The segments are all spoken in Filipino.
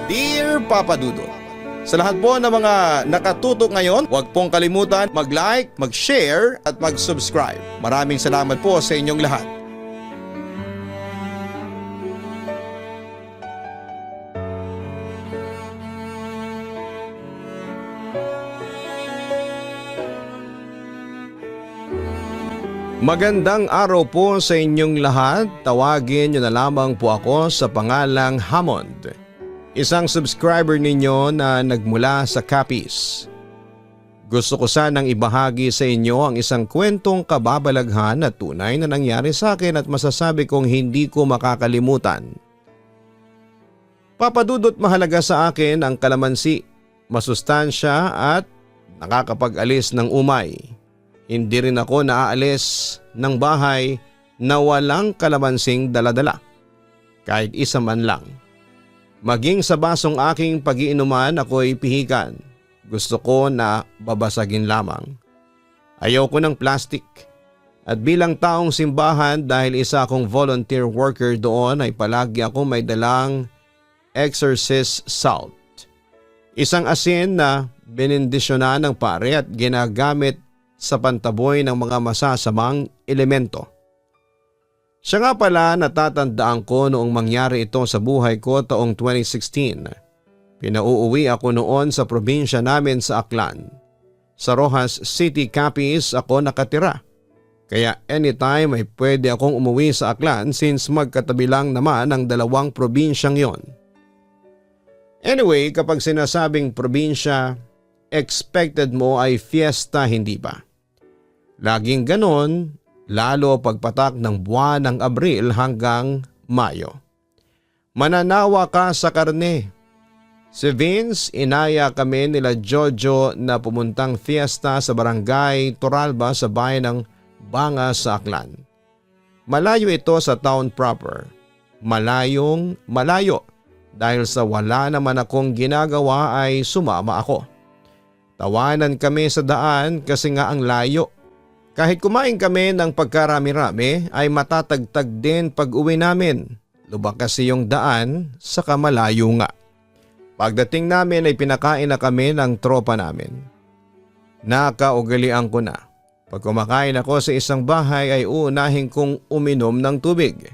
Dear Papa Dudut, sa lahat po ng mga nakatutok ngayon, huwag pong kalimutan mag-like, mag-share at mag-subscribe. Maraming salamat po sa inyong lahat. Magandang araw po sa inyong lahat. Tawagin niyo na lamang po ako sa pangalang Hammond. Isang subscriber ninyo na nagmula sa Capiz. Gusto ko sanang ibahagi sa inyo ang isang kwentong kababalaghan na tunay na nangyari sa akin at masasabi kong hindi ko makakalimutan. Papadudot mahalaga sa akin ang kalamansi, masustansya at nakakapag-alis ng umay. Hindi rin ako naaalis ng bahay na walang kalamansing daladala. Kahit isa man lang. Maging sa basong aking pag-iinuman ako'y pihikan. Gusto ko na babasagin lamang. Ayaw ko ng plastic. At bilang taong simbahan dahil isa akong volunteer worker doon ay palagi ako may dalang exorcist salt. Isang asin na benendisyonan ng pare at ginagamit sa pantaboy ng mga masasamang elemento. Siya nga pala natatandaan ko noong mangyari ito sa buhay ko taong 2016. Pinauuwi ako noon sa probinsya namin sa Aklan. Sa Rojas City, Capiz ako nakatira. Kaya anytime ay pwede akong umuwi sa Aklan since magkatabi lang naman ang dalawang probinsyang yon. Anyway, kapag sinasabing probinsya, expected mo ay fiesta, hindi ba? Laging ganon. Lalo pagpatak ng buwan ng Abril hanggang Mayo. Mananawa ka sa karne. Si Vince, inaya kami nila Jojo na pumuntang fiesta sa barangay Toralba sa bayan ng Banga sa Aklan. Malayo ito sa town proper. Malayong malayo dahil sa wala naman akong ginagawa ay sumama ako. Tawanan kami sa daan kasi nga ang layo. Kahit kumain kami ng pagkarami-rami ay matatagtag din pag uwi namin. Lubak kasi yung daan saka malayo nga. Pagdating namin ay pinakain na kami ng tropa namin. Nakaugalian ko na. Pag kumakain ako sa isang bahay ay uunahin kong uminom ng tubig.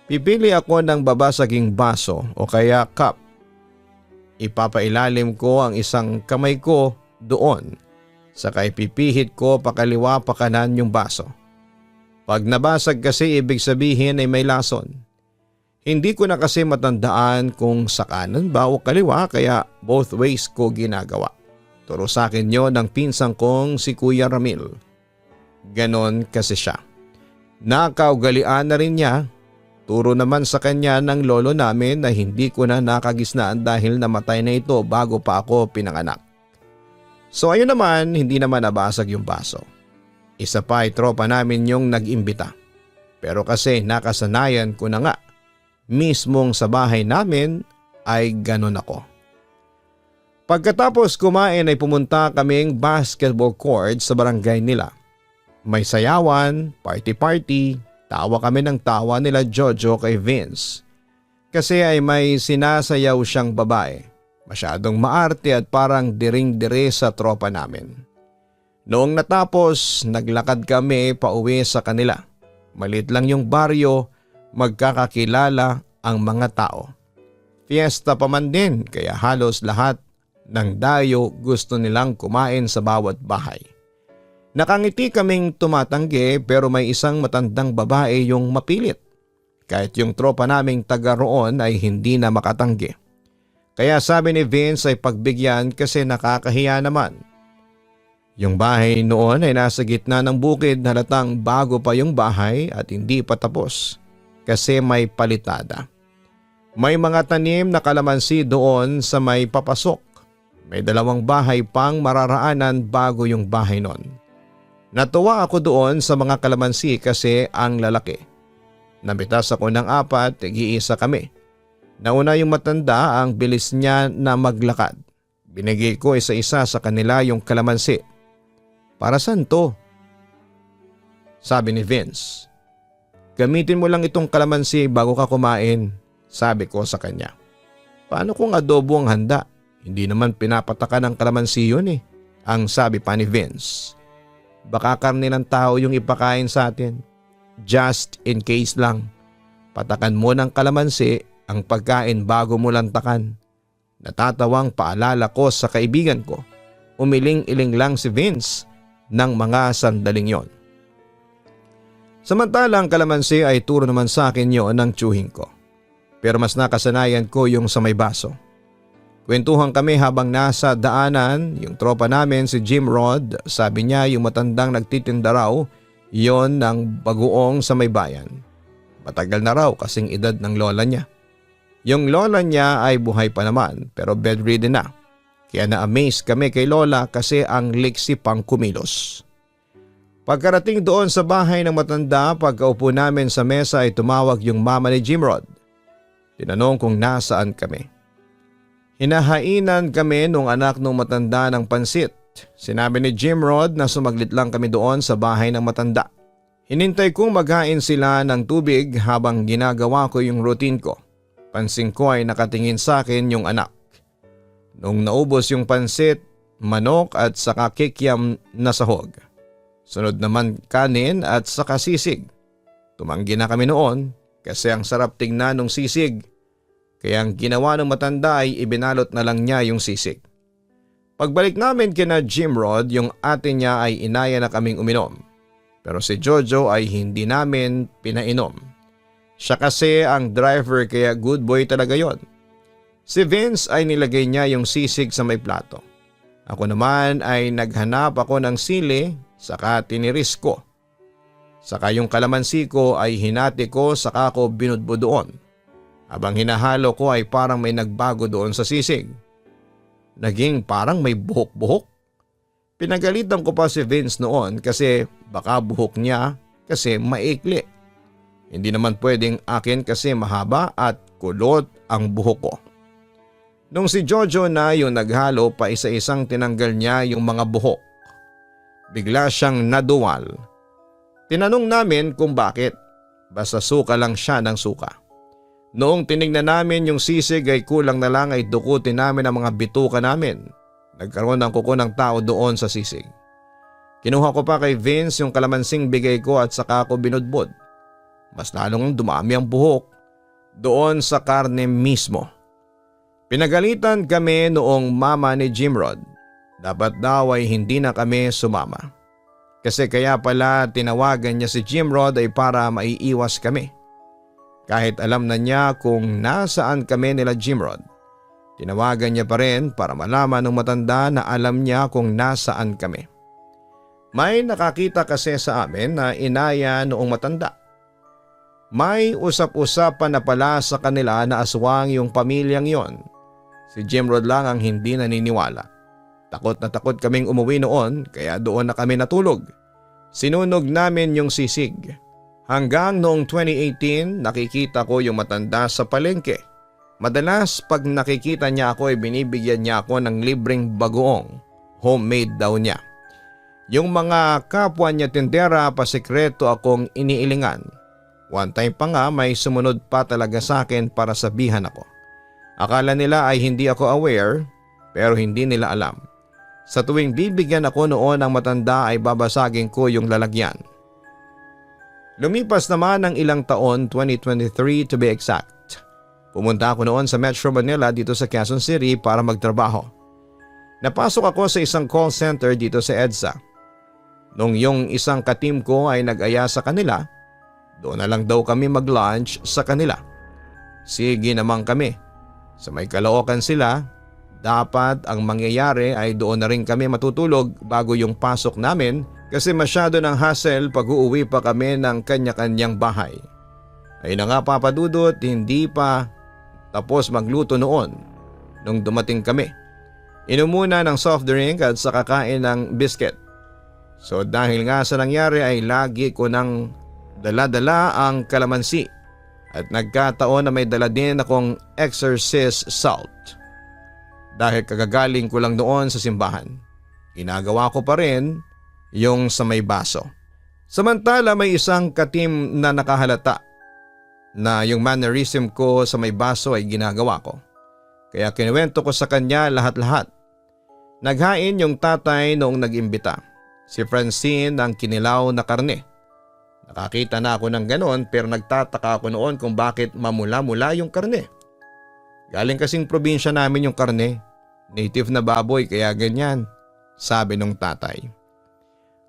Pipili ako ng babasaging baso o kaya cup. Ipapailalim ko ang isang kamay ko doon. Saka ipipihit ko pakaliwa pakanan yung baso. Pag nabasag kasi ibig sabihin ay may lason. Hindi ko na kasi matandaan kung sa kanan ba o kaliwa kaya both ways ko ginagawa. Turo sa akin yon ng pinsang kong si Kuya Ramil. Ganon kasi siya. Nakaugalian na rin niya. Turo naman sa kanya ng lolo namin na hindi ko na nakagisnaan dahil namatay na ito bago pa ako pinanganak. So ayun naman, hindi naman nabasag yung baso. Isa pa ay tropa namin yung nag-imbita. Pero kasi nakasanayan ko na nga, mismong sa bahay namin ay ganun ako. Pagkatapos kumain ay pumunta kaming basketball court sa barangay nila. May sayawan, party-party, tawa kami ng tawa nila Jojo kay Vince. Kasi ay may sinasayaw siyang babae. Masyadong maarte at parang diring-dire sa tropa namin. Noong natapos, naglakad kami pauwi sa kanila. Maliit lang yung baryo, magkakakilala ang mga tao. Fiesta pa man din kaya halos lahat ng dayo gusto nilang kumain sa bawat bahay. Nakangiti kaming tumatanggi pero may isang matandang babae yung mapilit. Kahit yung tropa naming taga roon ay hindi na makatanggi. Kaya sabi ni Vince ay pagbigyan kasi nakakahiya naman. Yung bahay noon ay nasa gitna ng bukid, halatang bago pa yung bahay at hindi pa tapos kasi may palitada. May mga tanim na kalamansi doon sa may papasok. May 2 bahay pang mararaanan bago yung bahay nun. Natuwa ako doon sa mga kalamansi kasi ang lalaki. Nabitas ako ng 4, iisa kami. Nauna yung matanda, ang bilis niya na maglakad. Binigay ko isa-isa sa kanila yung kalamansi. Para saan to? Sabi ni Vince. Gamitin mo lang itong kalamansi bago ka kumain, sabi ko sa kanya. Paano kung adobo ang handa? Hindi naman pinapatakan ng kalamansi yun eh, ang sabi pa ni Vince. Baka karne ng tao yung ipakain sa atin. Just in case lang. Patakan mo ng kalamansi ang pagkain bago mo lantakan. Natatawang paalala ko sa kaibigan ko. Umiling-iling lang si Vince ng mga sandaling yon. Samantalang kalamansi ay turo naman sa akin yon ng tsuhin ko. Pero mas nakasanayan ko yung sa may baso. Kwentuhan kami habang nasa daanan yung tropa namin si Jim Rod. Sabi niya yung matandang nagtitinda raw yon ng bagoong sa may bayan. Matagal na raw kasing edad ng lola niya. Yung lola niya ay buhay pa naman pero bedridden na. Kaya na-amaze kami kay lola kasi ang liksi pang kumilos. Pagkarating doon sa bahay ng matanda, pagkaupo namin sa mesa ay tumawag yung mama ni Jim Rod. Tinanong kung nasaan kami. Hinahainan kami nung anak nung matanda ng pansit. Sinabi ni Jim Rod na sumaglit lang kami doon sa bahay ng matanda. Hinintay kong maghain sila ng tubig habang ginagawa ko yung routine ko. Pansin ko ay nakatingin sa akin yung anak. Nung naubos yung pansit, manok at saka kikiam na sahog. Sunod naman kanin at saka sisig. Tumanggi na kami noon kasi ang sarap tingnan ng sisig. Kaya ang ginawa ng matanda ay ibinalot na lang niya yung sisig. Pagbalik namin kina Jim Rod, yung ate niya ay inaya na kaming uminom. Pero si Jojo ay hindi namin pinainom. Siya kasi ang driver kaya good boy talaga yon. Si Vince ay nilagay niya yung sisig sa may plato. Ako naman ay naghanap ako ng sili saka tiniris ko. Saka yung kalamansi ko ay hinati ko saka ko binudbo doon. Habang hinahalo ko ay parang may nagbago doon sa sisig. Naging parang may buhok-buhok. Pinagalitan ko pa si Vince noon kasi baka buhok niya kasi maikli. Hindi naman pwedeng akin kasi mahaba at kulot ang buhok ko. Nung si Jojo na yung naghalo pa isa-isang tinanggal niya yung mga buhok. Bigla siyang naduwal. Tinanong namin kung bakit. Basta suka lang siya ng suka. Noong tinignan namin yung sisig ay kulang na lang ay dukutin namin ang mga bituka namin. Nagkaroon ng kuko ng tao doon sa sisig. Kinuha ko pa kay Vince yung kalamansing bigay ko at saka ko binudbod. Mas lalong dumami ang buhok doon sa karne mismo. Pinagalitan kami noong mama ni Jim Rod. Dapat daw ay hindi na kami sumama. Kasi kaya pala tinawagan niya si Jim Rod ay para maiiwas kami. Kahit alam na niya kung nasaan kami nila Jim Rod. Tinawagan niya pa rin para malaman ng matanda na alam niya kung nasaan kami. May nakakita kasi sa amin na inaya noong matanda. May usap-usapan na pala sa kanila na aswang yung pamilyang yon. Si Jim Rod lang ang hindi naniniwala. Takot na takot kaming umuwi noon kaya doon na kami natulog. Sinunog namin yung sisig. Hanggang noong 2018 nakikita ko yung matanda sa palengke. Madalas pag nakikita niya ako ay binibigyan niya ako ng libreng bagoong. Homemade daw niya. Yung mga kapwa niya tindera pasikreto akong iniilingan. One time pa nga may sumunod pa talaga sa akin para sabihan ako. Akala nila ay hindi ako aware pero hindi nila alam. Sa tuwing bibigyan ako noon ng matanda ay babasagin ko yung lalagyan. Lumipas naman ng ilang taon, 2023 to be exact. Pumunta ako noon sa Metro Manila dito sa Quezon City para magtrabaho. Napasok ako sa isang call center dito sa EDSA. Nung yung isang kateam ko ay nag-aya sa kanila, doon na lang daw kami mag-lunch sa kanila. Sige naman kami. Sa may Caloocan sila, dapat ang mangyayari ay doon na rin kami matutulog bago yung pasok namin kasi masyado ng hassle pag uuwi pa kami ng kanya-kanyang bahay. Ay na nga papadudot, hindi pa tapos magluto noon nung dumating kami. Inom muna ng soft drink at saka kain ng biscuit. So dahil nga sa nangyari ay lagi ko nang dala-dala ang kalamansi at nagkataon na may dala din akong exorcist salt. Dahil kagagaling ko lang doon sa simbahan, ginagawa ko pa rin yung sa may baso. Samantala may isang katim na nakahalata na yung mannerism ko sa may baso ay ginagawa ko. Kaya kinuwento ko sa kanya lahat-lahat. Naghain yung tatay noong nag-imbita. Si Francine ng kinilaw na karne. Nakakita na ako ng ganon pero nagtataka ako noon kung bakit mamula-mula yung karne. Galing kasing probinsya namin yung karne. Native na baboy kaya ganyan, sabi nung tatay.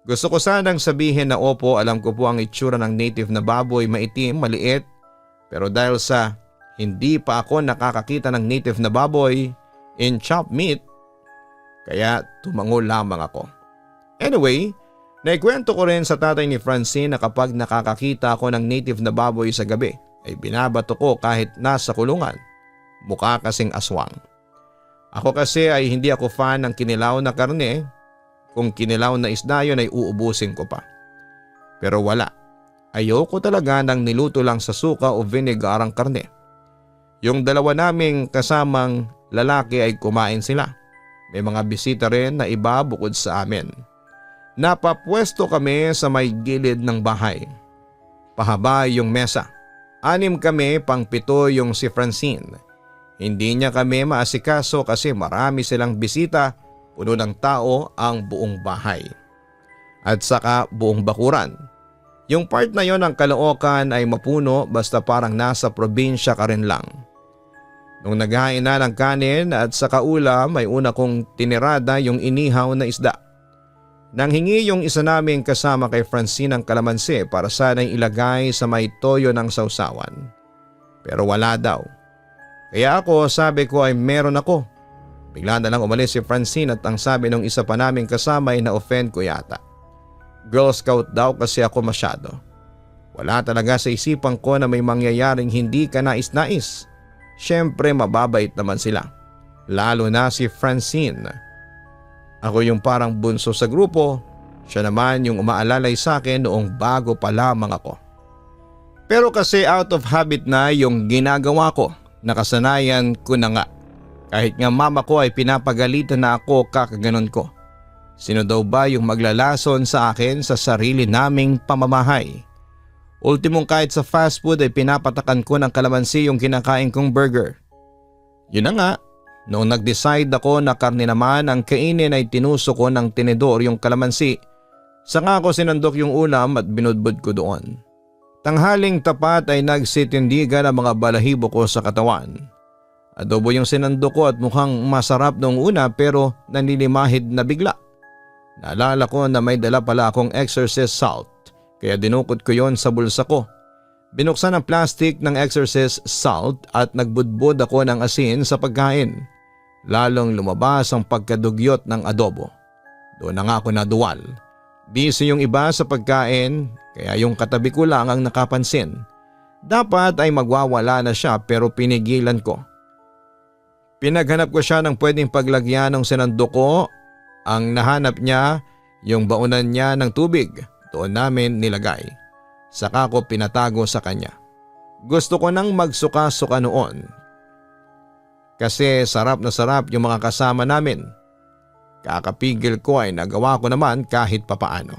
Gusto ko sanang sabihin na opo, alam ko po ang itsura ng native na baboy, maitim, maliit. Pero dahil sa hindi pa ako nakakakita ng native na baboy in chopped meat, kaya tumango lamang ako. Anyway, naikwento ko rin sa tatay ni Francine na kapag nakakakita ako ng native na baboy sa gabi ay binabato ko kahit nasa kulungan. Mukha kasing aswang. Ako kasi ay hindi ako fan ng kinilaw na karne. Kung kinilaw na isda yun ay uubusin ko pa. Pero wala. Ayoko talaga ng niluto lang sa suka o vinegar ang karne. Yung dalawa naming kasamang lalaki ay kumain sila. May mga bisita rin na iba bukod sa amin. Napapwesto kami sa may gilid ng bahay. Pahaba yung mesa. 6 kami, pang 7 yung si Francine. Hindi niya kami maasikaso kasi marami silang bisita, puno ng tao ang buong bahay. At saka buong bakuran. Yung part na yon ng Caloocan ay mapuno basta parang nasa probinsya ka rin lang. Nung naghain na ng kanin at saka ulam ay una kong tinirada yung inihaw na isda. Nang hingi yung isa naming kasama kay Francine ng kalamansi para sana'y ilagay sa may toyo ng sausawan. Pero wala daw. Kaya ako sabi ko ay meron ako. Bigla na lang umalis si Francine at ang sabi ng isa pa naming kasama ay na-offend ko yata. Girl Scout daw kasi ako masyado. Wala talaga sa isipan ko na may mangyayaring hindi ka nais-nais. Siyempre mababait naman sila. Lalo na si Francine. Ako yung parang bunso sa grupo, siya naman yung umaalalay sa akin noong bago pa lamang ako. Pero kasi out of habit na yung ginagawa ko, nakasanayan ko na nga. Kahit nga mama ko ay pinapagalitan na ako kakaganon ko. Sino daw ba yung maglalason sa akin sa sarili naming pamamahay? Ultimong kahit sa fast food ay pinapatakan ko ng kalamansi yung kinakain kong burger. Yun na nga. Noong nag-decide ako na karne naman ang kainin ay tinuso ko ng tinidor yung kalamansi. Saka ako sinandok yung ulam at binudbud ko doon. Tanghaling tapat ay nagsitindigan ang mga balahibo ko sa katawan. Adobo yung sinandok ko at mukhang masarap noong una pero nanilimahid na bigla. Naalala ko na may dala pala akong exorcist salt kaya dinukot ko yon sa bulsa ko. Binuksan ang plastic ng exorcist salt at nagbudbud ako ng asin sa pagkain. Lalong lumabas ang pagkadugyot ng adobo. Doon na nga ako naduwal. Busy yung iba sa pagkain kaya yung katabi ko lang ang nakapansin. Dapat ay magwawala na siya pero pinigilan ko. Pinaghanap ko siya ng pwedeng paglagyan ng sinandok ko. Ang nahanap niya yung baunan niya ng tubig. Doon namin nilagay. Saka ko pinatago sa kanya. Gusto ko nang magsuka-suka noon. Kasi sarap na sarap yung mga kasama namin. Kakapigil ko ay nagawa ko naman kahit papaano.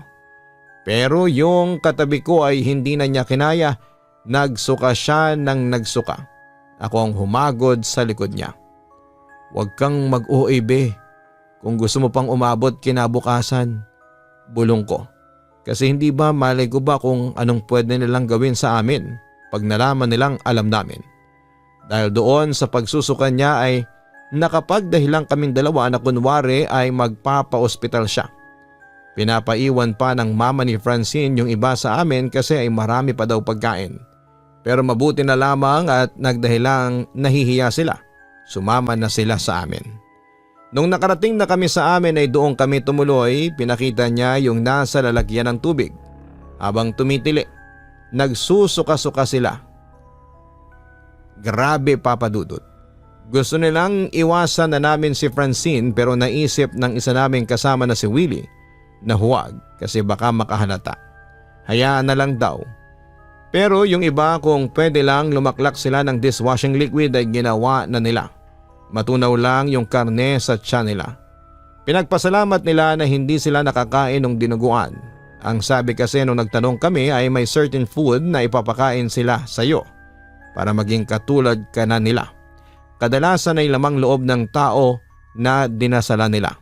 Pero yung katabi ko ay hindi na niya kinaya. Nagsuka siya ng nagsuka. Ako ang humagod sa likod niya. Huwag kang mag-OA kung gusto mo pang umabot kinabukasan. Bulong ko. Kasi hindi ba malay ko ba kung anong pwede nilang gawin sa amin pag nalaman nilang alam namin. Dahil doon sa pagsusukan niya ay nakapagdahilan kaming dalawa na kunwari ay magpapa-ospital siya. Pinapaiwan pa ng mama ni Francine yung iba sa amin kasi ay marami pa daw pagkain. Pero mabuti na lamang at nagdahilang nahihiya sila. Sumama na sila sa amin. Nung nakarating na kami sa amin ay doon kami tumuloy, pinakita niya yung nasa lalagyan ng tubig. Habang tumitili, nagsusuka-suka sila. Grabe Papa Dudut. Gusto nilang iwasan na namin si Francine pero naisip ng isa naming kasama na si Willie na huwag kasi baka makahalata. Hayaan na lang daw. Pero yung iba kung pwede lang lumaklak sila ng dishwashing liquid ay ginawa na nila. Matunaw lang yung karne sa tiyan nila. Pinagpasalamat nila na hindi sila nakakain ng dinuguan. Ang sabi kasi nung nagtanong kami ay may certain food na ipapakain sila sa iyo para maging katulad ka na nila. Kadalasan ay lamang loob ng tao na dinasala nila.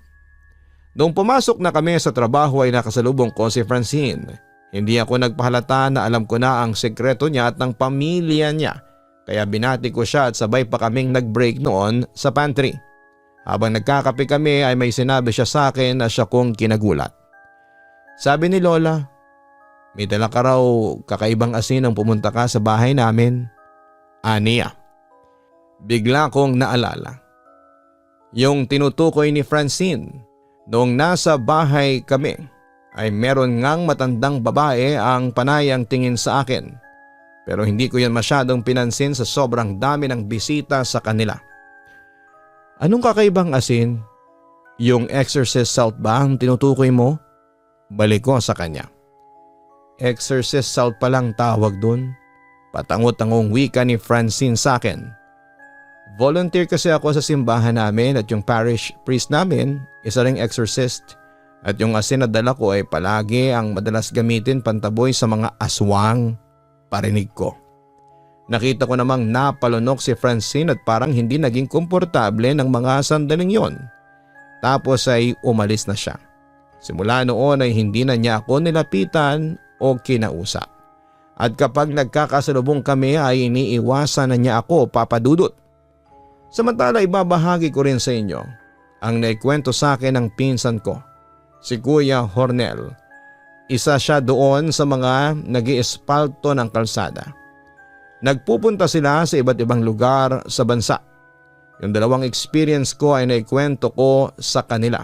Noong pumasok na kami sa trabaho ay nakasalubong ko si Francine. Hindi ako nagpahalata na alam ko na ang sekreto niya at ng pamilya niya. Kaya binati ko siya at sabay pa kaming nag-break noon sa pantry. Habang nagkakape kami ay may sinabi siya sa akin na siya kong kinagulat. Sabi ni Lola, may dala ka raw kakaibang asin nang pumunta ka sa bahay namin. Aniya. Bigla kong naalala yung tinutukoy ni Francine noong nasa bahay kami ay meron ngang matandang babae ang panayang tingin sa akin pero hindi ko yan masyadong pinansin sa sobrang dami ng bisita sa kanila. Anong kakaibang asin? Yung exorcist salt ba ang tinutukoy mo? Balik ko sa kanya. Exorcist salt palang tawag dun. Patangot-tangong wika ni Francine sa akin. Volunteer kasi ako sa simbahan namin at yung parish priest namin isa ring exorcist at yung asin na dala ko ay palagi ang madalas gamitin pantaboy sa mga aswang, parinig ko. Nakita ko namang napalunok si Francine at parang hindi naging komportable ng mga sandaling yon. Tapos ay umalis na siya. Simula noon ay hindi na niya ako nilapitan o kinausap. At kapag nagkakasalubong kami ay iniiwasan na niya ako, Papa Dudut. Samantala ibabahagi ko rin sa inyo ang naikwento sa akin ng pinsan ko, si Kuya Hornel. Isa siya doon sa mga nag-iespalto ng kalsada. Nagpupunta sila sa iba't ibang lugar sa bansa. Yung dalawang experience ko ay naikwento ko sa kanila.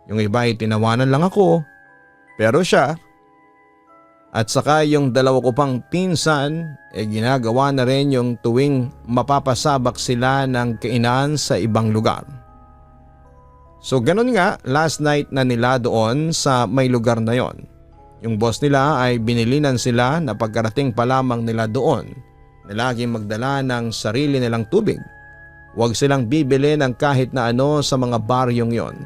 Yung iba ay tinawanan lang ako, pero siya at saka yung dalawa ko pang pinsan ginagawa na rin yung tuwing mapapasabak sila ng kainan sa ibang lugar. So ganun nga, last night na nila doon sa may lugar na yon. Yung boss nila ay binilinan sila na pagkarating pa lamang nila doon na laging magdala ng sarili nilang tubig. Huwag silang bibili ng kahit na ano sa mga baryong yon.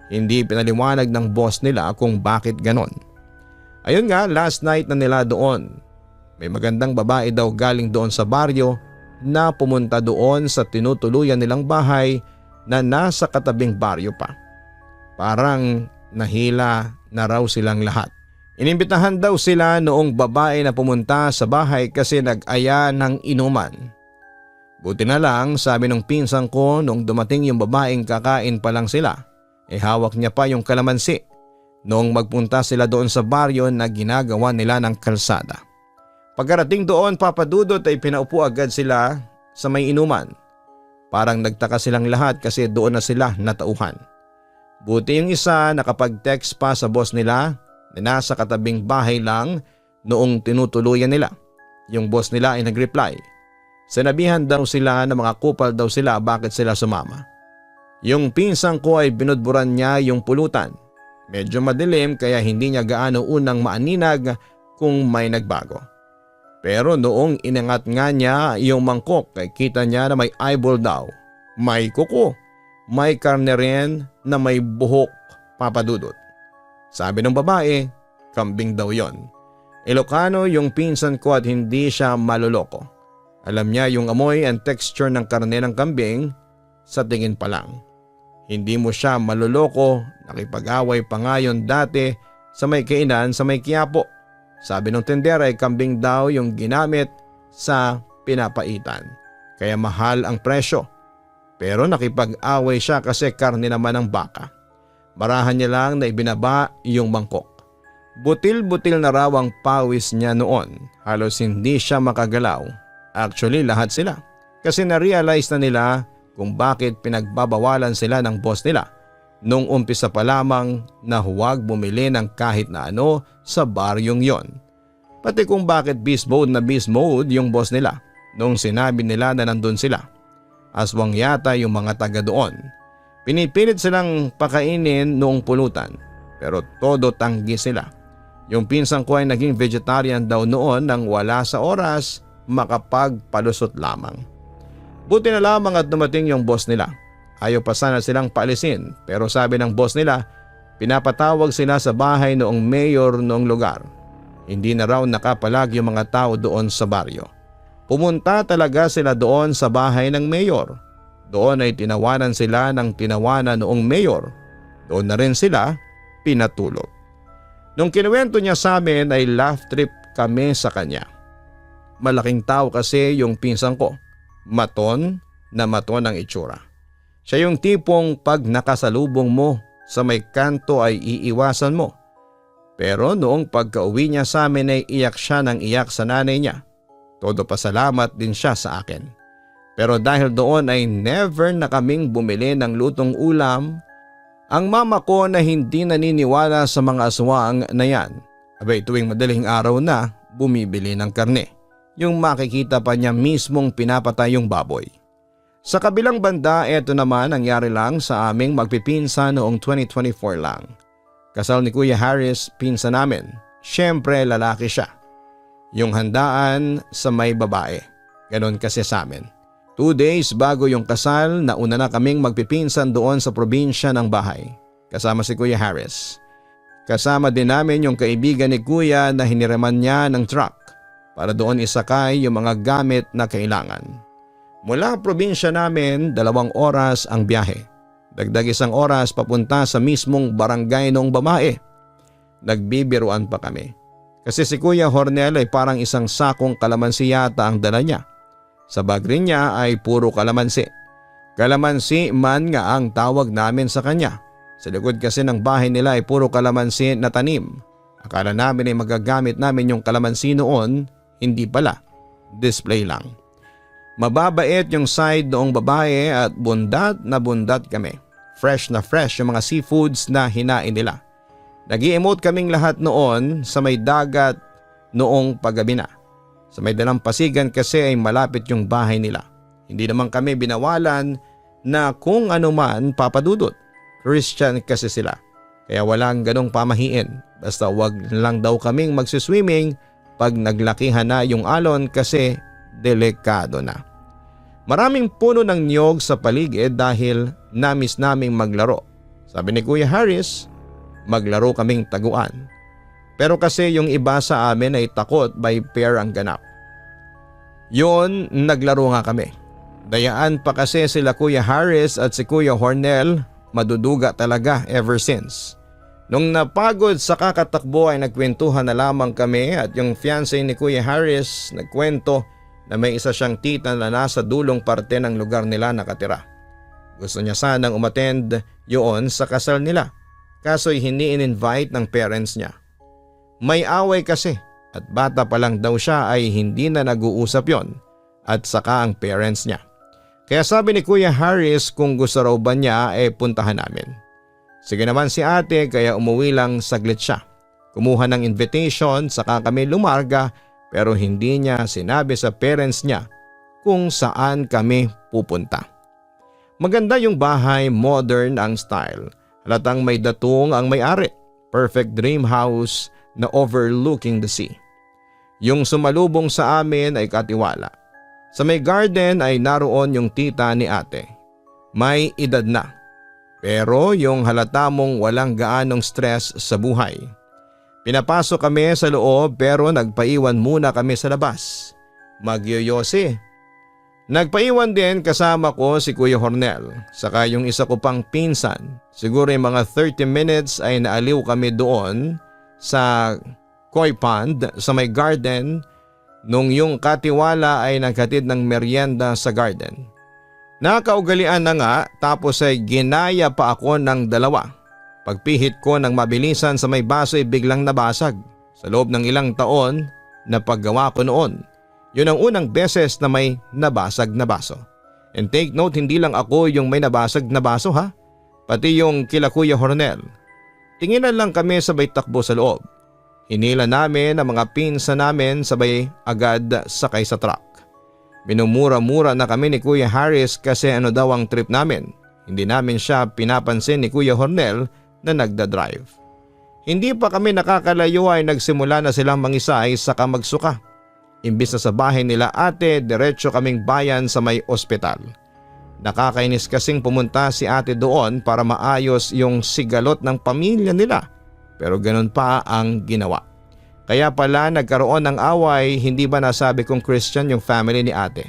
Hindi pinaliwanag ng boss nila kung bakit ganon. Ayun nga, last night na nila doon. May magandang babae daw galing doon sa baryo na pumunta doon sa tinutuluyan nilang bahay na nasa katabing baryo pa. Parang nahila na raw silang lahat. Inimbitahan daw sila noong babae na pumunta sa bahay kasi nag-aya ng inuman. Buti na lang, sabi ng pinsan ko nung dumating yung babaeng kakain pa lang sila, hawak niya pa yung kalamansi. Noong magpunta sila doon sa baryo na ginagawa nila ng kalsada. Pagkarating doon, Papa Dudut, ay pinaupo agad sila sa may inuman. Parang nagtaka silang lahat kasi doon na sila natauhan. Buti yung isa nakapag-text pa sa boss nila na nasa katabing bahay lang noong tinutuluyan nila. Yung boss nila ay nag-reply. Sinabihan daw sila na mga kupal daw sila bakit sila sumama. Yung pinsang ko ay binudburan niya yung pulutan. Medyo madilim kaya hindi niya gaano unang maaninag kung may nagbago. Pero noong inangat nga niya yung mangkok ay kita niya na may eyeball daw, may kuko, may karne rin na may buhok, Papa Dudut. Sabi ng babae, kambing daw yon. Ilocano yung pinsan ko at hindi siya maluloko. Alam niya yung amoy and texture ng karne ng kambing sa tingin pa lang. Hindi mo siya maluloko, nakipag-away pa nga yun dati sa may kainan sa may Quiapo. Sabi ng tendera ay kambing daw yung ginamit sa pinapaitan. Kaya mahal ang presyo. Pero nakipag-away siya kasi karne naman ng baka. Marahan niya lang na ibinaba yung mangkok. Butil-butil na raw ang pawis niya noon. Halos hindi siya makagalaw. Actually lahat sila. Kasi na-realize na nila kung bakit pinagbabawalan sila ng boss nila nung umpisa pa lamang na huwag bumili ng kahit na ano sa baryong yon. Pati kung bakit beast mode na beast mode yung boss nila nung sinabi nila na nandun sila. Aswang yata yung mga taga doon. Pinipilit silang pakainin noong pulutan pero todo tanggi sila. Yung pinsan ko ay naging vegetarian daw noon nang wala sa oras makapagpalusot lamang. Buti na lamang at dumating yung boss nila. Ayaw pa sana silang paalisin pero sabi ng boss nila pinapatawag sila sa bahay noong mayor noong lugar. Hindi na raw nakapalag yung mga tao doon sa baryo. Pumunta talaga sila doon sa bahay ng mayor. Doon ay tinawanan sila ng tinawanan noong mayor. Doon na rin sila pinatulog. Nung kinuwento niya sa amin ay laugh trip kami sa kanya. Malaking tao kasi yung pinsan ko. Maton na maton ang itsura. Siya yung tipong pag nakasalubong mo sa may kanto ay iiwasan mo. Pero noong pagka-uwi niya sa amin ay iyak siya ng iyak sa nanay niya. Todo pasalamat din siya sa akin. Pero dahil doon ay never na kaming bumili ng lutong ulam. Ang mama ko na hindi naniniwala sa mga aswang na yan. Abay tuwing madaling araw na bumibili ng karne. Yung makikita pa niya mismong pinapatay yung baboy. Sa kabilang banda, eto naman nangyari lang sa aming magpipinsan noong 2024 lang. Kasal ni Kuya Harris, pinsan namin. Siyempre lalaki siya. Yung handaan sa may babae. Ganon kasi sa amin. 2 days bago yung kasal, nauna na kaming magpipinsan doon sa probinsya ng bahay. Kasama si Kuya Harris. Kasama din namin yung kaibigan ni Kuya na hiniraman niya ng truck para doon isakay yung mga gamit na kailangan. Mula probinsya namin, 2 oras ang biyahe. Dagdag 1 oras papunta sa mismong barangay noong babae. Nagbibiruan pa kami. Kasi si Kuya Hornel ay parang isang sakong kalamansi yata ang dala niya. Sa bag rin niya ay puro kalamansi. Kalamansi man nga ang tawag namin sa kanya. Sa likod kasi ng bahay nila ay puro kalamansi na tanim. Akala namin ay magagamit namin yung kalamansi noon, hindi pala. Display lang. Mababait yung side noong babae at bundat na bundat kami. Fresh na fresh yung mga seafoods na hinain nila. Nag-i-emote kaming lahat noon sa may dagat noong paggabi na. Sa may dalampasigan kasi ay malapit yung bahay nila. Hindi naman kami binawalan na kung ano man papadudot. Christian kasi sila. Kaya walang ganong pamahiin. Basta wag lang daw kaming magsiswimming pag naglakihan na yung alon kasi delikado na. Maraming puno ng niyog sa paligid dahil namis naming maglaro. Sabi ni Kuya Harris, maglaro kaming taguan. Pero kasi yung iba sa amin ay takot by pair ang ganap. Yun, naglaro nga kami. Dayaan pa kasi sila Kuya Harris at si Kuya Hornel, maduduga talaga ever since. Nung napagod sa kakatakbo ay nagkwentuhan na lamang kami at yung fiancé ni Kuya Harris nagkwento na may isa siyang tita na nasa dulong parte ng lugar nila nakatira. Gusto niya sanang umattend yun sa kasal nila, kaso'y hindi in-invite ng parents niya. May away kasi at bata pa lang daw siya ay hindi na nag-uusap yon at saka ang parents niya. Kaya sabi ni Kuya Harris kung gusto raw ba niya puntahan namin. Sige naman si ate kaya umuwi lang saglit siya. Kumuha ng invitation saka kami lumarga pero hindi niya sinabi sa parents niya kung saan kami pupunta. Maganda yung bahay, modern ang style. Halatang may datung ang may-ari. Perfect dream house na overlooking the sea. Yung sumalubong sa amin ay katiwala. Sa may garden ay naroon yung tita ni ate. May edad na. Pero yung halata mong walang gaanong stress sa buhay. Pinapasok kami sa loob pero nagpaiwan muna kami sa labas. Magyoyosi. Nagpaiwan din kasama ko si Kuya Hornel. Saka yung isa ko pang pinsan. Siguro yung mga 30 minutes ay naaliw kami doon sa koi pond sa may garden nung yung katiwala ay naghatid ng merienda sa garden. Nakaugalian na nga tapos ay ginaya pa ako ng 2. Pagpihit ko ng mabilisan sa may baso ay biglang nabasag. Sa loob ng ilang taon na paggawa ko noon, yun ang unang beses na may nabasag na baso. And take note, hindi lang ako yung may nabasag na baso ha, pati yung kila Kuya Hornel. Tinginan lang kami sabay takbo sa loob. Hinila namin ang mga pinsa namin sabay agad sakay sa truck. Minumura-mura na kami ni Kuya Harris kasi ano daw ang trip namin. Hindi namin siya pinapansin ni Kuya Hornel na nagdadrive. Hindi pa kami nakakalayo ay nagsimula na silang mangisay saka magsuka. Imbis na sa bahay nila ate, diretso kaming bayan sa may ospital. Nakakainis kasing pumunta si ate doon para maayos yung sigalot ng pamilya nila. Pero ganun pa ang ginawa. Kaya pala nagkaroon ng away, hindi ba nasabi kong Christian yung family ni ate.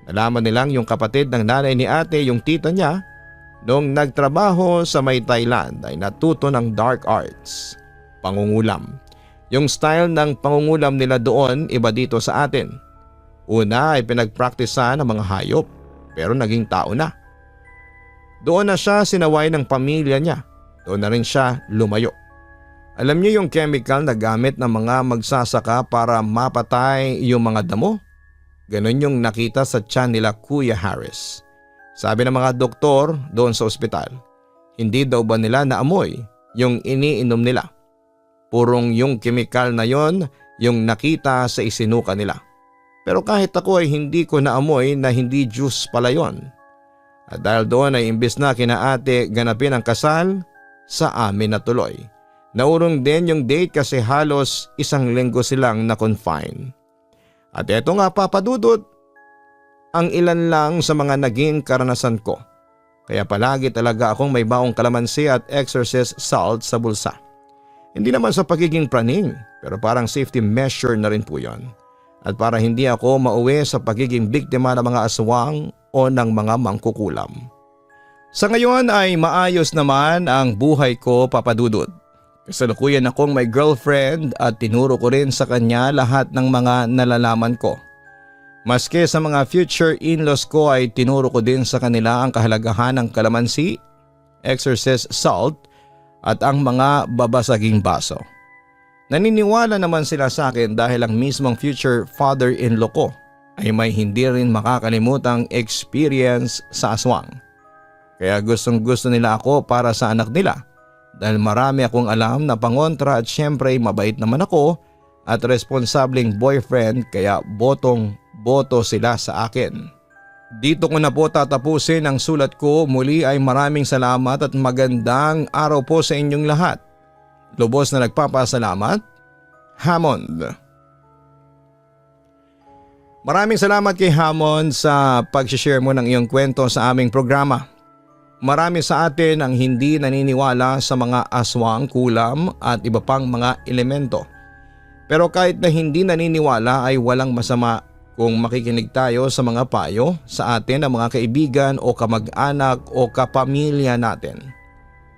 Nalaman nilang yung kapatid ng nanay ni ate, yung tita niya, noong nagtrabaho sa may Thailand ay natuto ng dark arts, pangungulam. Yung style ng pangungulam nila doon iba dito sa atin. Una ay pinagpraktisa ng mga hayop pero naging tao na. Doon na siya sinaway ng pamilya niya. Doon na rin siya lumayo. Alam niyo yung chemical na gamit ng mga magsasaka para mapatay yung mga damo? Ganon yung nakita sa tiyan nila Kuya Harris. Sabi ng mga doktor doon sa ospital, hindi daw ba nila naamoy yung iniinom nila? Purong yung chemical na yon yung nakita sa isinuka nila. Pero kahit ako ay hindi ko naamoy na hindi juice pala yon. At dahil doon ay imbis na kinaate ganapin ang kasal, sa amin na tuloy. Naurong din yung date kasi halos 1 linggo silang na-confine. At eto nga papadudot, ang ilan lang sa mga naging karanasan ko. Kaya palagi talaga akong may baong kalamansi at exorcist salt sa bulsa. Hindi naman sa pagiging praning pero parang safety measure na rin po yon. At para hindi ako mauwi sa pagiging biktima ng mga aswang o ng mga mangkukulam. Sa ngayon ay maayos naman ang buhay ko papadudot. Kasalukuyan akong may girlfriend at tinuro ko rin sa kanya lahat ng mga nalalaman ko. Maski sa mga future in-laws ko ay tinuro ko din sa kanila ang kahalagahan ng kalamansi, exorcist salt at ang mga babasaging baso. Naniniwala naman sila sa akin dahil ang mismong future father-in-law ko ay may hindi rin makakalimutang experience sa aswang. Kaya gustong gusto nila ako para sa anak nila. Dahil marami akong alam na pangontra at syempre mabait naman ako at responsableng boyfriend kaya botong-boto sila sa akin. Dito ko na po tatapusin ang sulat ko. Muli ay maraming salamat at magandang araw po sa inyong lahat. Lubos na nagpapasalamat, Hammond. Maraming salamat kay Hammond sa pag-share mo ng iyong kwento sa aming programa. Marami sa atin ang hindi naniniwala sa mga aswang, kulam at iba pang mga elemento. Pero kahit na hindi naniniwala ay walang masama kung makikinig tayo sa mga payo sa atin ng mga kaibigan o kamag-anak o kapamilya natin.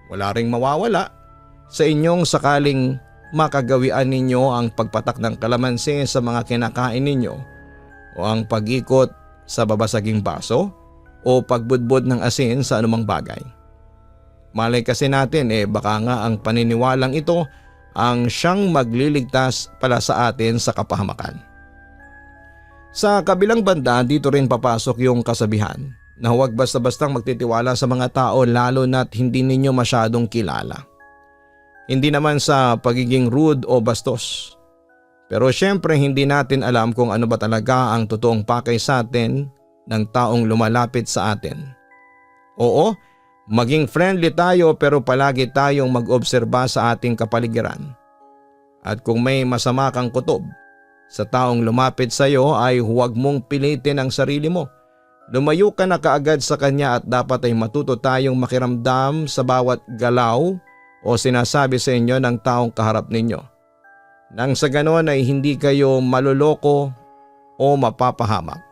Wala ring mawawala sa inyong sakaling makagawian ninyo ang pagpatak ng kalamansi sa mga kinakain ninyo o ang pag-ikot sa babasaging baso o pagbudbod ng asin sa anumang bagay. Malay kasi natin baka nga ang paniniwalang ito ang siyang magliligtas pala sa atin sa kapahamakan. Sa kabilang banda dito rin papasok yung kasabihan na huwag basta-bastang magtitiwala sa mga tao lalo na't hindi ninyo masyadong kilala. Hindi naman sa pagiging rude o bastos. Pero syempre hindi natin alam kung ano ba talaga ang totoong pakay sa atin ng taong lumalapit sa atin. Oo, maging friendly tayo pero palagi tayong mag-obserba sa ating kapaligiran. At kung may masama kang kutob sa taong lumapit sa iyo ay huwag mong pilitin ang sarili mo. Lumayo ka na kaagad sa kanya at dapat ay matuto tayong makiramdam sa bawat galaw o sinasabi sa inyo ng taong kaharap ninyo. Nang sa ganon ay hindi kayo maluloko o mapapahamak.